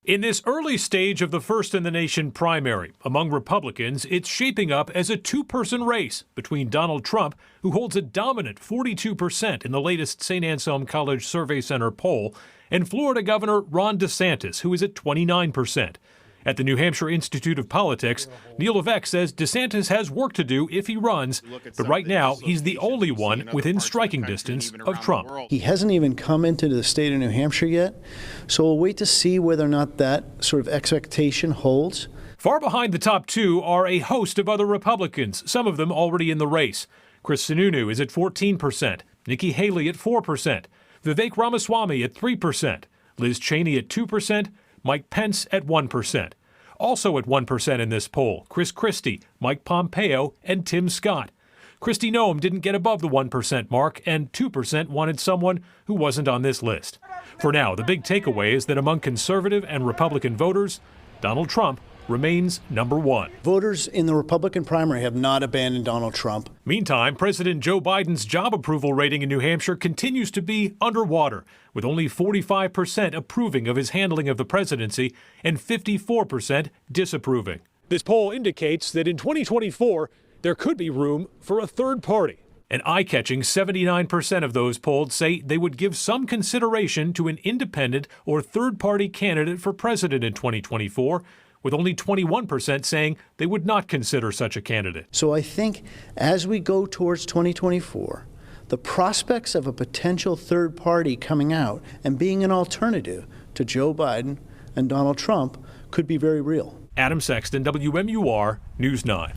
In this early stage of the first-in-the-nation primary, among Republicans, it's shaping up as a two-person race between Donald Trump, who holds a dominant 42% in the latest St. Anselm College Survey Center poll, and Florida Governor Ron DeSantis, who is at 29%. At the New Hampshire Institute of Politics, Neil Levesque says DeSantis has work to do if he runs, but right now he's the only one within striking distance of Trump. He hasn't even come into the state of New Hampshire yet, so we'll wait to see whether or not that sort of expectation holds. Far behind the top two are a host of other Republicans, some of them already in the race. Chris Sununu is at 14%, Nikki Haley at 4%, Vivek Ramaswamy at 3%, Liz Cheney at 2%, Mike Pence at 1%. Also at 1% in this poll, Chris Christie, Mike Pompeo, and Tim Scott. Kristi Noem didn't get above the 1% mark, and 2% wanted someone who wasn't on this list. For now, the big takeaway is that among conservative and Republican voters, Donald Trump remains number one. Voters in the Republican primary have not abandoned Donald Trump. Meantime, President Joe Biden's job approval rating in New Hampshire continues to be underwater, with only 45% approving of his handling of the presidency and 54% disapproving. This poll indicates that in 2024, there could be room for a third party. An eye-catching 79% of those polled say they would give some consideration to an independent or third-party candidate for president in 2024, with only 21% saying they would not consider such a candidate. So I think as we go towards 2024, the prospects of a potential third party coming out and being an alternative to Joe Biden and Donald Trump could be very real. Adam Sexton, WMUR News 9.